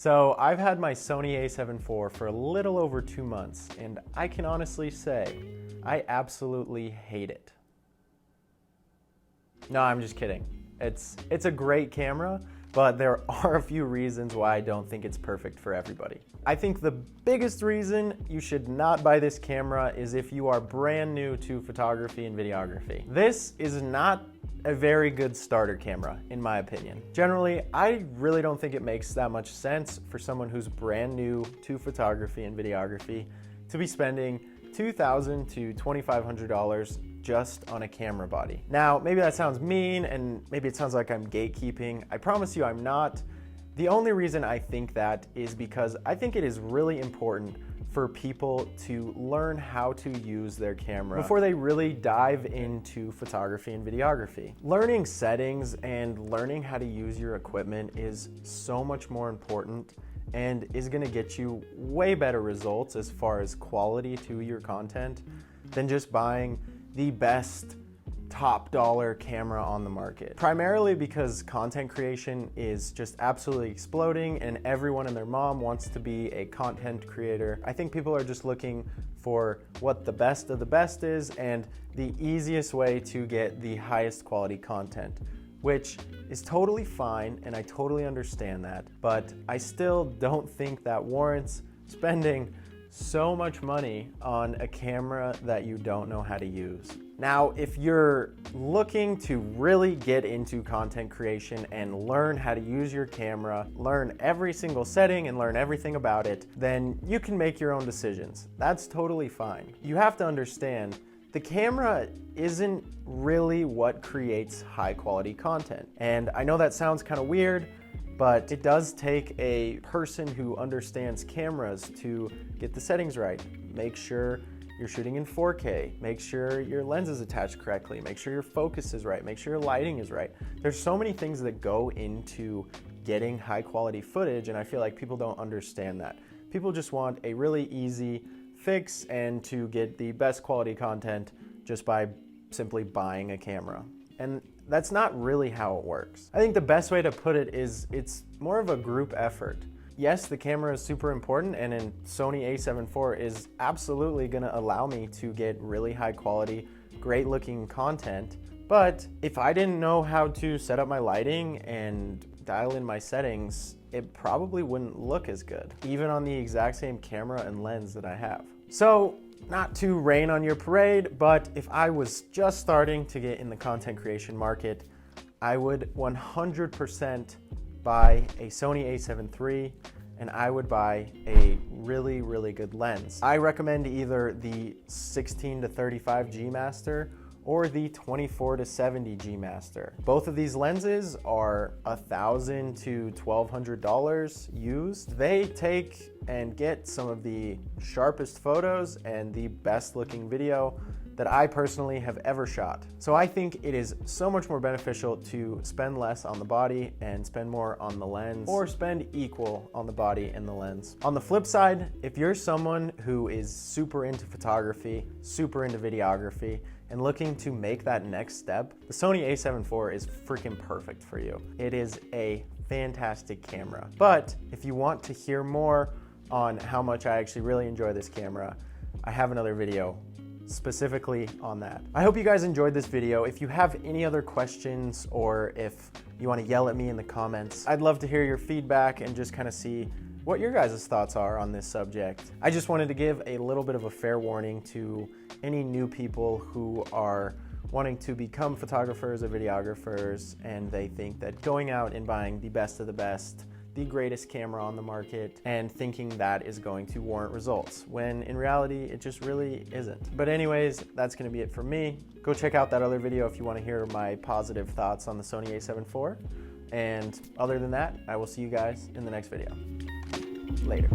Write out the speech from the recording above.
So I've had my Sony A7 IV for a little over 2 months, and I can honestly say I absolutely hate it. No, I'm just kidding. It's a great camera, but there are a few reasons why I don't think it's perfect for everybody. I think the biggest reason you should not buy this camera is if you are brand new to photography and videography. This is not a very good starter camera, in my opinion. Generally, I really don't think it makes that much sense for someone who's brand new to photography and videography to be spending $2,000 to $2,500 just on a camera body. Now, maybe that sounds mean and maybe it sounds like I'm gatekeeping. I promise you I'm not. The only reason I think that is because I think it is really important for people to learn how to use their camera before they really dive into photography and videography. Learning settings and learning how to use your equipment is so much more important and is gonna get you way better results as far as quality to your content than just buying the best top dollar camera on the market. Primarily because content creation is just absolutely exploding and everyone and their mom wants to be a content creator. I think people are just looking for what the best of the best is and the easiest way to get the highest quality content, which is totally fine and I totally understand that, but I still don't think that warrants spending so much money on a camera that you don't know how to use. Now, if you're looking to really get into content creation and learn how to use your camera, learn every single setting and learn everything about it, then you can make your own decisions. That's totally fine. You have to understand the camera isn't really what creates high quality content. And I know that sounds kind of weird, but it does take a person who understands cameras to get the settings right. Make sure you're shooting in 4K, make sure your lens is attached correctly, make sure your focus is right, make sure your lighting is right. There's so many things that go into getting high quality footage, and I feel like people don't understand that. People just want a really easy fix and to get the best quality content just by simply buying a camera. And that's not really how it works. I think the best way to put it is it's more of a group effort. Yes, the camera is super important, and a Sony A7 IV is absolutely gonna allow me to get really high quality, great looking content. But if I didn't know how to set up my lighting and dial in my settings, it probably wouldn't look as good, even on the exact same camera and lens that I have. So, not to rain on your parade, but if I was just starting to get in the content creation market, I would 100% buy a Sony A7 III and I would buy a really, really good lens. I recommend either the 16 to 35 G Master or the 24 to 70 G Master. Both of these lenses are $1,000 to $1,200 used. They take and get some of the sharpest photos and the best looking video that I personally have ever shot. So I think it is so much more beneficial to spend less on the body and spend more on the lens, or spend equal on the body and the lens. On the flip side, if you're someone who is super into photography, super into videography, and looking to make that next step, the Sony A7 IV is freaking perfect for you. It is a fantastic camera. But if you want to hear more on how much I actually really enjoy this camera, I have another video specifically on that. I hope you guys enjoyed this video. If you have any other questions or if you want to yell at me in the comments, I'd love to hear your feedback and just kind of see what your guys' thoughts are on this subject. I just wanted to give a little bit of a fair warning to any new people who are wanting to become photographers or videographers and they think that going out and buying the best of the best, the greatest camera on the market, and thinking that is going to warrant results, when in reality, it just really isn't. But anyways, that's gonna be it for me. Go check out that other video if you wanna hear my positive thoughts on the Sony A7 IV. And other than that, I will see you guys in the next video. Later.